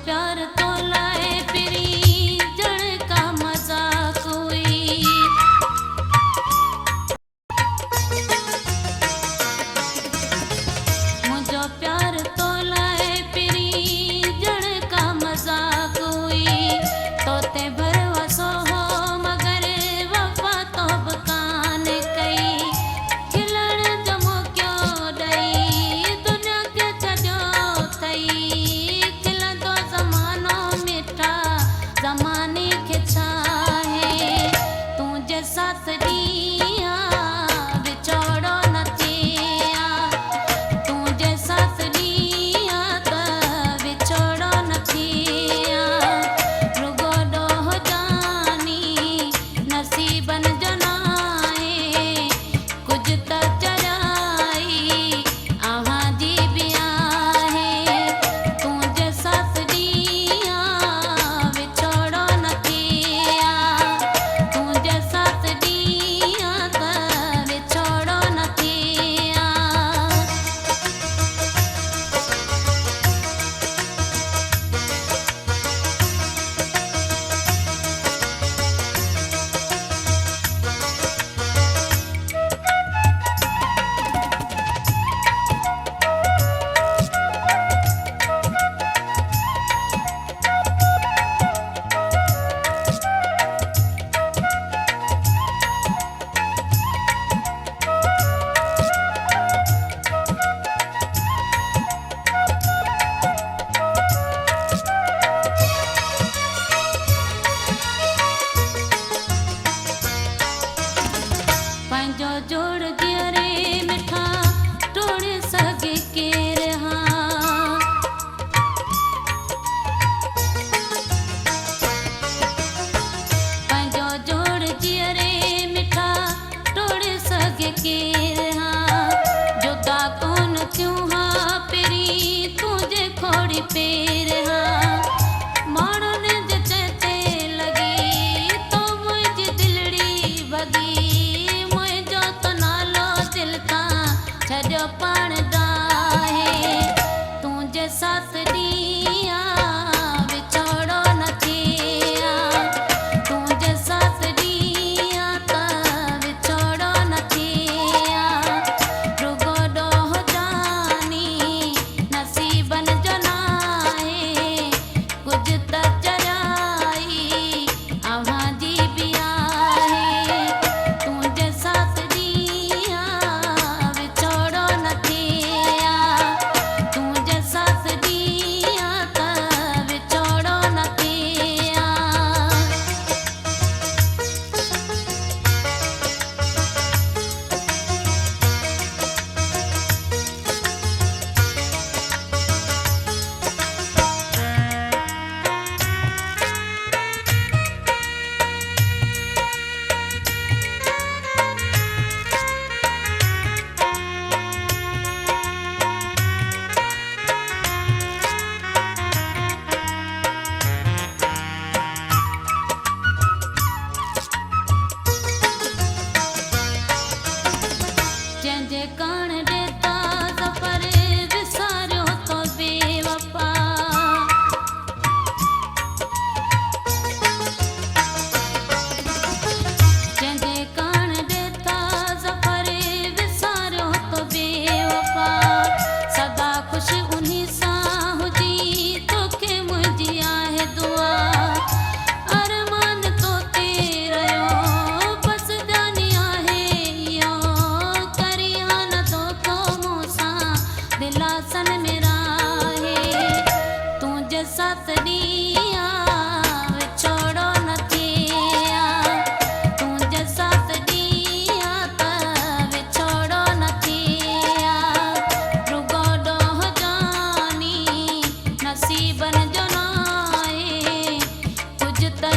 प्यार तो लाए फिरी जड़ का मजाक हुई। मुझो प्यार तो लाए फिरी जड़ का मजाक हुई। तोते भरवसो हो मगर वफा तो बकान कई। खिलण जमो क्यों दई दुनिया के छॾियो थई। खिलंदो ज़मानो मिठा ज़माने खे छा है। तुंहिंजे साथ ॾींहं विछोड़ो न थिया। तुंहिंजे साथ ॾींहं त विछोड़ो न थिया। रुगो ॾोह जानी नसीबनि जो नाहे। कुझु त चढ़ाई अव्हां जी बि आहे। तुंहिंजे साथ ॾींहं विछोड़ो न थिया। तुंहिंजे साथ ॾींहं त विछोड़ो न थिया। पंहिंजो जोड़ जीअरे मिठा टोड़ सघे केर हां। पंहिंजो जोड़ जीअरे मिठा टोड़ सघे केर हां। जुदा कोन थियूं हा पहिरीं तुंहिंजे खोड़ी पेर हां। माण्हुनि जे चएते लॻी तो मुंहिंजी दिलड़ी वॻी। मुंहिंजो त नालो दिल तां छॾियो पाण डाहे। तुंहिंजे साथ ॾींहं विछोड़ो न थिया। तुंहिंजे साथ ॾींहं त विछोड़ो न थिया। रुगो ॾोह जानी नसीबनि जो नाहे। कुझु त चढ़ाई अव्हां जी बि आहे। तुंहिंजे साथ ॾींहं विछोड़ो न थिया। तुंहिंजे साथ ॾींहं त विछोड़ो न थिया। जंहिंजे कान ॾेता ज़फ़र विसारियो तो बेवफ़ा। जंहिंजे कान ॾेता ज़फ़र विसारियो तो बेवफ़ा। सदा ख़ुशि उन्ही सां हुजी तोखे मुंहिंजी आहे दुआ। अरमान तो ते रहियो बस जानी आहे इहो। करियां न धोखो मूंसां दिलासन में राहे। तुंहिंजे साथ ॾींहं विछोड़ो न थिया। तुंहिंजे साथ ॾींहं त विछोड़ो न थिया। रुगो ॾोह जानी नसीबनि जो नाहे। कुझु त